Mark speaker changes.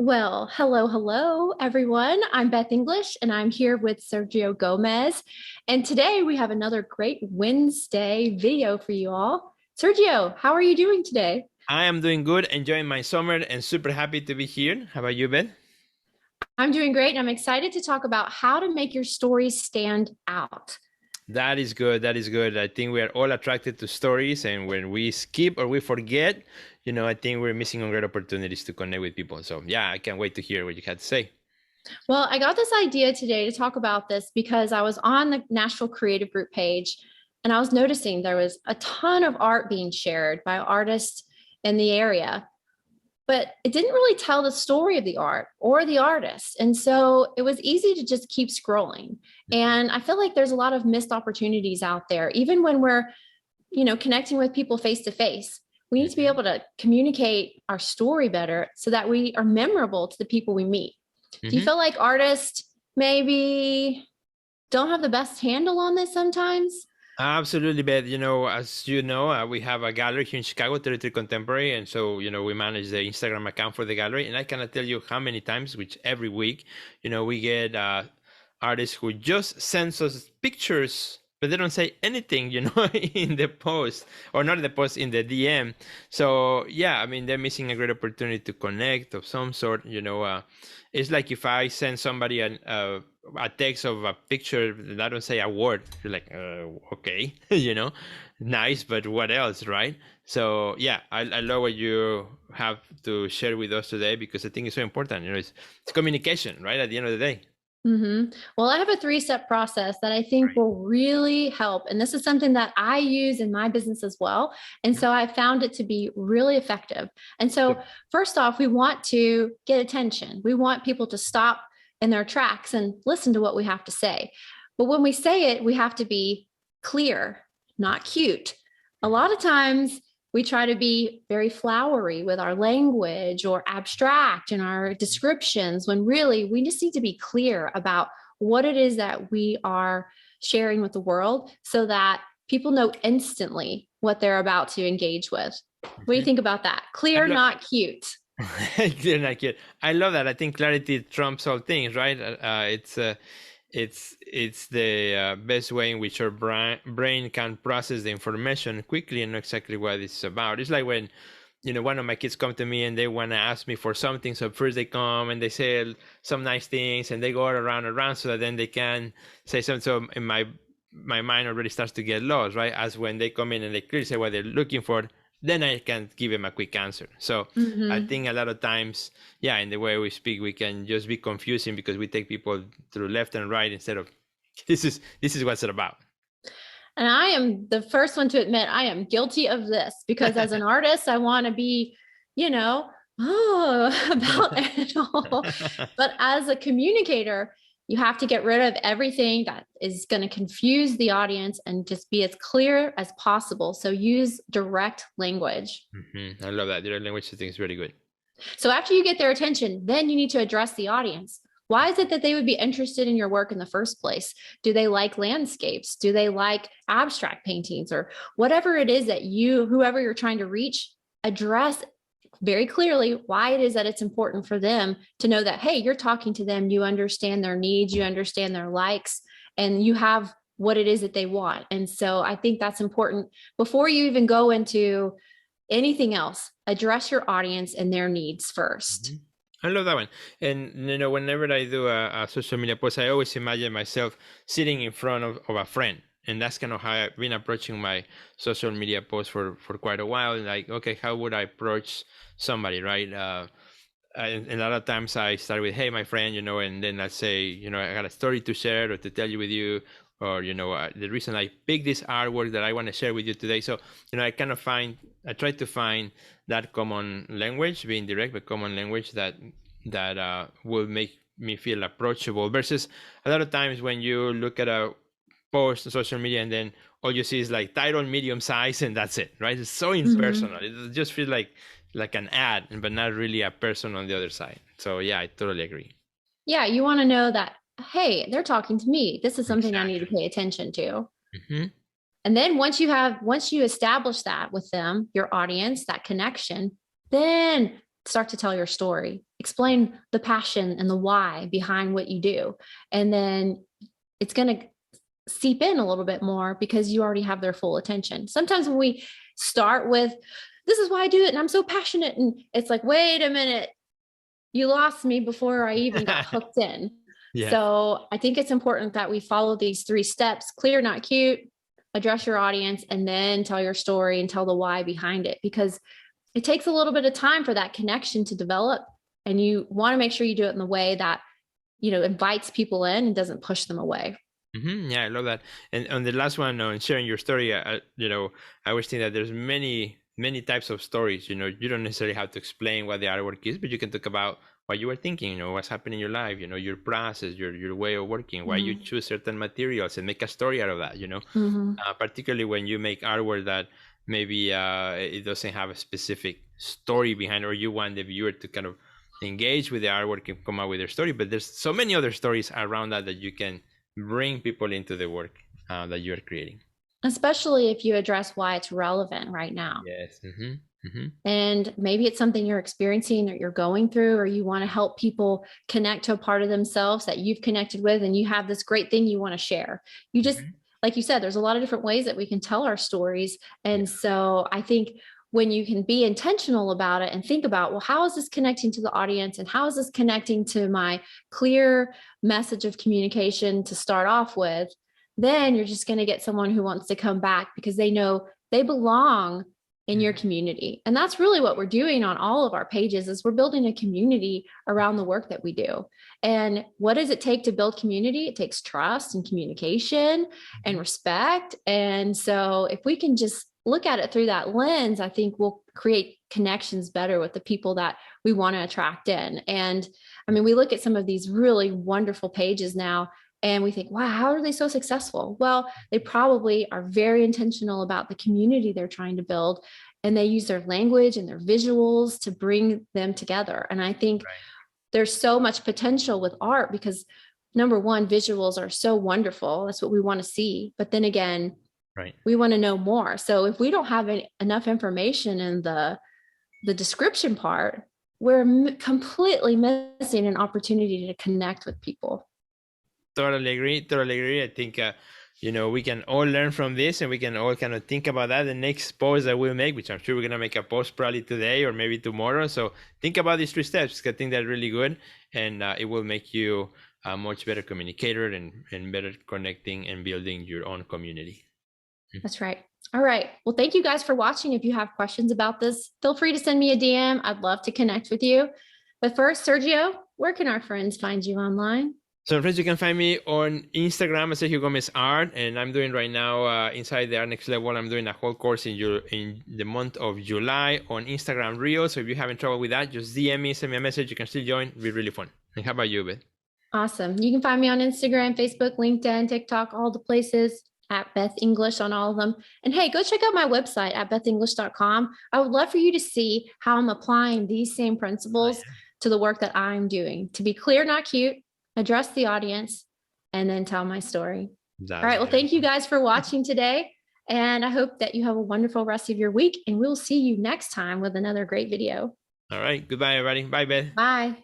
Speaker 1: Well, hello, everyone. I'm Beth English, and I'm here with Sergio Gomez. And today we have another great Wednesday video for you all. Sergio, how are you doing today?
Speaker 2: I am doing good, enjoying my summer, and super happy to be here. How about you, Ben?
Speaker 1: I'm doing great, and I'm excited to talk about how to make your stories stand out.
Speaker 2: That is good. That is good. I think we are all attracted to stories, and when we skip or we forget, I think we're missing on great opportunities to connect with people. So, yeah, I can't wait to hear what you had to say.
Speaker 1: Well, I got this idea today to talk about this because I was on the Nashville Creative Group page and I was noticing there was a ton of art being shared by artists in the area, but it didn't really tell the story of the art or the artist. And so it was easy to just keep scrolling. And I feel like there's a lot of missed opportunities out there, even when we're, connecting with people face to face. We need to be
Speaker 2: Mhm.
Speaker 1: able to communicate our story better so that we are memorable to the people we meet. Do you
Speaker 2: Mhm.
Speaker 1: feel like artists maybe don't have the best handle on this sometimes?
Speaker 2: Absolutely, Beth. As you know, we have a gallery here in Chicago, Territory Contemporary, and so we manage the Instagram account for the gallery. And I cannot tell you how many times, which every week, we get artists who just sends us pictures, but they don't say anything, in the post or not in the post in the DM. So yeah, I mean, they're missing a great opportunity to connect of some sort. It's like if I send somebody a text of a picture that I don't say a word. You're like, okay, nice, but what else, right? So yeah, I love what you have to share with us today because I think it's so important. It's communication, right? At the end of the day.
Speaker 1: Well, I have a three-step process that I think will really help. And this is something that I use in my business as well. And
Speaker 2: Mhm.
Speaker 1: so I found it to be really effective. And so,
Speaker 2: Good.
Speaker 1: first off, we want to get attention. We want people to stop in their tracks and listen to what we have to say. But when we say it, we have to be clear, not cute. A lot of times, we try to be very flowery with our language or abstract in our descriptions when really we just need to be clear about what it is that we are sharing with the world so that people know instantly what they're about to engage with. What do you
Speaker 2: Mhm.
Speaker 1: think about that?
Speaker 2: I
Speaker 1: Clear,
Speaker 2: love.
Speaker 1: not cute.
Speaker 2: Clear like it. I love that. I think clarity trumps all things, right? It's the best way in which our brain can process the information quickly and know exactly what it's about. It's like when one of my kids come to me and they want to ask me for something. So first they come and they say some nice things and they go around and around so that then they can say something. So in my mind already starts to get lost, right? As when they come in and they clearly say what they're looking for, then I can give them a quick answer. So I
Speaker 1: Mm-hmm.
Speaker 2: think a lot of times, yeah, in the way we speak, we can just be confusing because we take people through left and right instead of this is what's it about.
Speaker 1: And I am the first one to admit I am guilty of this because as an artist, I want to be, you know, about it all. But as a communicator, you have to get rid of everything that is going to confuse the audience and just be as clear as possible. So use direct language.
Speaker 2: I love that. Your language I think is very good.
Speaker 1: So after you get their attention, then you need to address the audience. Why is it that they would be interested in your work in the first place? Do they like landscapes? Do they like abstract paintings or whatever it is that whoever you're trying to reach, address very clearly why it is that it's important for them to know that, hey, you're talking to them, you understand their needs, you understand their likes, and you have what it is that they want. And so I think that's important before you even go into anything else, address your audience and their needs first.
Speaker 2: Mhm. I love that one. And whenever I do a social media post, I always imagine myself sitting in front of a friend. And that's kind of how I've been approaching my social media posts for quite a while. Like, okay, how would I approach somebody, right? And a lot of times I start with, hey, my friend, and then I say, I got a story to share or to tell you with you, or, the reason I picked this artwork that I want to share with you today. So, I try to find that common language, being direct, but common language that will make me feel approachable versus a lot of times when you look at a post on social media and then all you see is like title medium size and that's it, right? It's so
Speaker 1: Mm-hmm.
Speaker 2: impersonal. It just feels like an ad, but not really a person on the other side. So yeah, I totally agree.
Speaker 1: Yeah, you want to know that, hey, they're talking to me. This is something I need to
Speaker 2: Exactly.
Speaker 1: pay attention to.
Speaker 2: Hmm.
Speaker 1: And then once you establish that with them, your audience, that connection, then start to tell your story, explain the passion and the why behind what you do. And then it's going to seep in a little bit more because you already have their full attention. Sometimes when we start with, this is why I do it and I'm so passionate, and it's like, wait a minute, you lost me before I even got hooked in.
Speaker 2: Yeah.
Speaker 1: So I think it's important that we follow these 3 steps: clear, not cute, address your audience, and then tell your story and tell the why behind it, because it takes a little bit of time for that connection to develop. And you want to make sure you do it in the way that, invites people in and doesn't push them away.
Speaker 2: Yeah, I love that. And on the last one, on sharing your story, I always think that there's many types of stories. You don't necessarily have to explain what the artwork is, but you can talk about what you were thinking, what's happening in your life, your process, your way of working, why you choose certain materials, and make a story out of that, particularly when you make artwork that maybe it doesn't have a specific story behind, or you want the viewer to kind of engage with the artwork and come up with their story. But there's so many other stories around that you can bring people into the work that you're creating.
Speaker 1: Especially if you address why it's relevant right now.
Speaker 2: Yes.
Speaker 1: And maybe it's something you're experiencing or you're going through, or you want to help people connect to a part of themselves that you've connected with, and you have this great thing you want to share. You just, like you said, there's a lot of different ways that we can tell our stories. And so I think when you can be intentional about it and think about, well, how is this connecting to the audience? And how is this connecting to my clear message of communication to start off with? Then you're just going to get someone who wants to come back because they know they belong in your community. And that's really what we're doing on all of our pages, is we're building a community around the work that we do. And what does it take to build community? It takes trust and communication and respect. And so if we can just look at it through that lens, I think we'll create connections better with the people that we want to attract in. And I mean, we look at some of these really wonderful pages now and we think, wow, how are they so successful? Well, they probably are very intentional about the community they're trying to build, and they use their language and their visuals to bring them together. And I think there's so much potential with art because, number one, visuals are so wonderful. That's what we want to see. But then again, we want to know more. So if we don't have enough information in the description part, we're completely missing an opportunity to connect with people.
Speaker 2: Totally agree. I think, we can all learn from this, and we can all kind of think about that. The next post that we'll make, which I'm sure we're going to make a post probably today or maybe tomorrow. So think about these 3 steps. I think they're really good, and it will make you a much better communicator and better connecting and building your own community.
Speaker 1: That's right. All right. Well, thank you guys for watching. If you have questions about this, feel free to send me a DM. I'd love to connect with you. But first, Sergio, where can our friends find you online?
Speaker 2: So friends, you can find me on Instagram at Sergio Gomez Art, and I'm doing right now inside the Art Next Level. I'm doing a whole course in the month of July on Instagram Reels. So if you're having trouble with that, just DM me, send me a message. You can still join. It'll be really fun. And how about you, Beth?
Speaker 1: Awesome. You can find me on Instagram, Facebook, LinkedIn, TikTok, all the places, at Beth English on all of them. And hey, go check out my website at bethenglish.com. I would love for you to see how I'm applying these same principles to the work that I'm doing. To be clear, not cute, address the audience, and then tell my story. All right. Well, thank you guys for watching today. And I hope that you have a wonderful rest of your week. And we'll see you next time with another great video.
Speaker 2: All right. Goodbye, everybody. Bye, Beth.
Speaker 1: Bye.